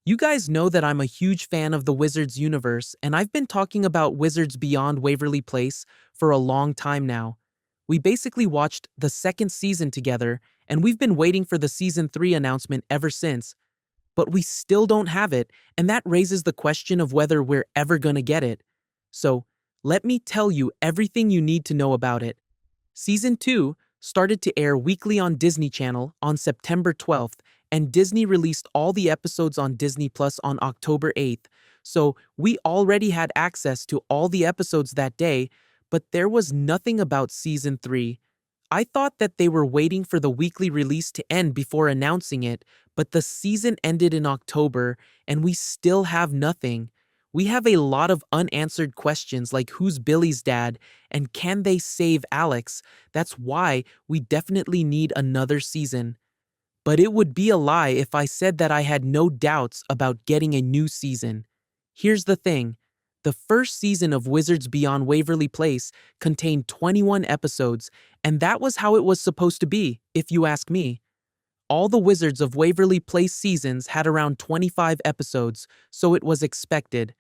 You guys know that I'm a huge fan of the Wizards universe, and I've been talking about Wizards Beyond Waverly Place for a long time now. We basically watched the second season together, and we've been waiting for the season 3 announcement ever since, but we still don't have it, and that raises the question of whether we're ever gonna get it. So, let me tell you everything you need to know about it. Season 2 started to air weekly on Disney Channel on September 12th, and Disney released all the episodes on Disney Plus on October 8th. So we already had access to all the episodes that day, but there was nothing about Season 3. I thought that they were waiting for the weekly release to end before announcing it, but the season ended in October, and we still have nothing. We have a lot of unanswered questions like who's Billy's dad and can they save Alex? That's why we definitely need another season. But it would be a lie if I said that I had no doubts about getting a new season. Here's the thing. The first season of Wizards Beyond Waverly Place contained 21 episodes, and that was how it was supposed to be, if you ask me. All the Wizards of Waverly Place seasons had around 25 episodes, so it was expected.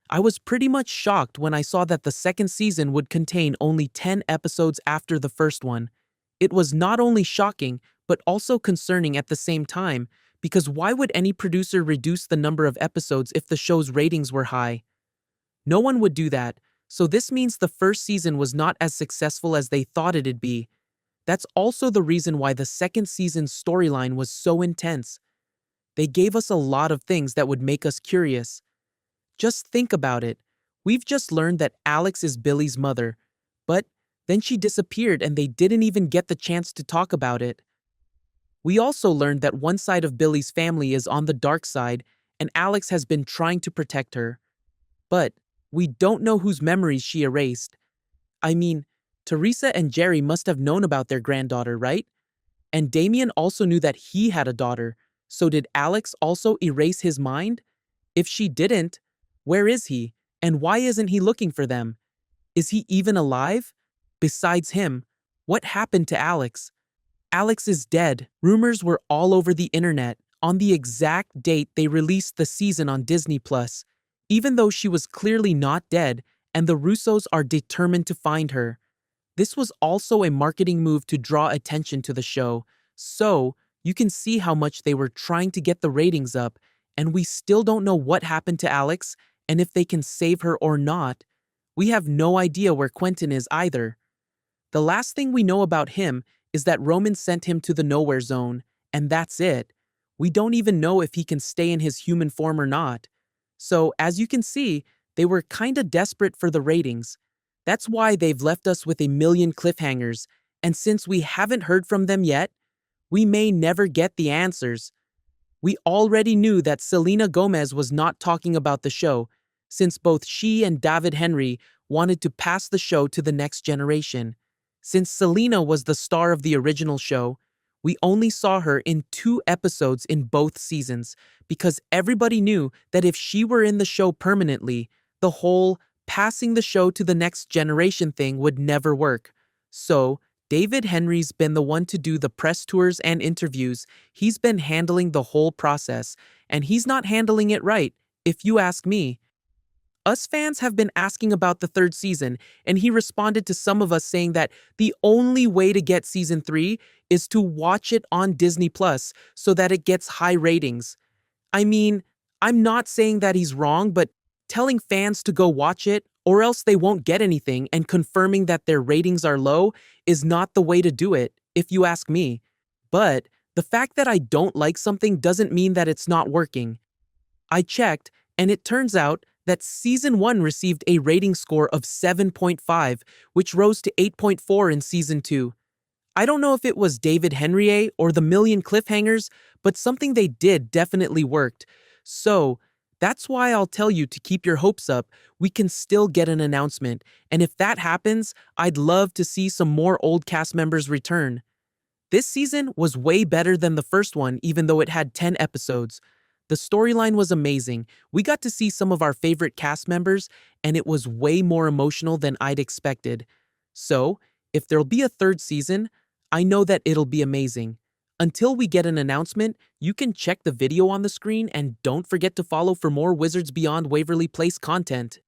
I was pretty much shocked when I saw that the second season would contain only 10 episodes after the first one. It was not only shocking, but also concerning at the same time, because why would any producer reduce the number of episodes if the show's ratings were high? No one would do that, so this means the first season was not as successful as they thought it'd be. That's also the reason why the second season's storyline was so intense. They gave us a lot of things that would make us curious. Just think about it. We've just learned that Alex is Billy's mother, but then she disappeared and they didn't even get the chance to talk about it. We also learned that one side of Billy's family is on the dark side and Alex has been trying to protect her. But we don't know whose memories she erased. I mean, Teresa and Jerry must have known about their granddaughter, right? And Damien also knew that he had a daughter, so did Alex also erase his mind? If she didn't, where is he, and why isn't he looking for them? Is he even alive? Besides him, what happened to Alex? Alex is dead. Rumors were all over the internet on the exact date they released the season on Disney Plus, even though she was clearly not dead, and the Russos are determined to find her. This was also a marketing move to draw attention to the show, so you can see how much they were trying to get the ratings up, and we still don't know what happened to Alex and if they can save her or not. We have no idea where Quentin is either. The last thing we know about him is that Roman sent him to the nowhere zone, and that's it. We don't even know if he can stay in his human form or not. So, as you can see, they were kinda desperate for the ratings. That's why they've left us with a million cliffhangers, and since we haven't heard from them yet, we may never get the answers. We already knew that Selena Gomez was not talking about the show, since both she and David Henrie wanted to pass the show to the next generation. Since Selena was the star of the original show, we only saw her in 2 episodes in both seasons, because everybody knew that if she were in the show permanently, the whole passing the show to the next generation thing would never work. So, David Henrie's been the one to do the press tours and interviews. He's been handling the whole process, and he's not handling it right, if you ask me. Us fans have been asking about the third season, and he responded to some of us saying that the only way to get season 3 is to watch it on Disney Plus so that it gets high ratings. I mean, I'm not saying that he's wrong, but telling fans to go watch it or else they won't get anything and confirming that their ratings are low is not the way to do it, if you ask me. But the fact that I don't like something doesn't mean that it's not working. I checked, and it turns out that Season 1 received a rating score of 7.5, which rose to 8.4 in Season 2. I don't know if it was David Henrie or the million cliffhangers, but something they did definitely worked. So, that's why I'll tell you to keep your hopes up. We can still get an announcement, and if that happens, I'd love to see some more old cast members return. This season was way better than the first one, even though it had 10 episodes. The storyline was amazing. We got to see some of our favorite cast members, and it was way more emotional than I'd expected. So, if there'll be a third season, I know that it'll be amazing. Until we get an announcement, you can check the video on the screen and don't forget to follow for more Wizards Beyond Waverly Place content.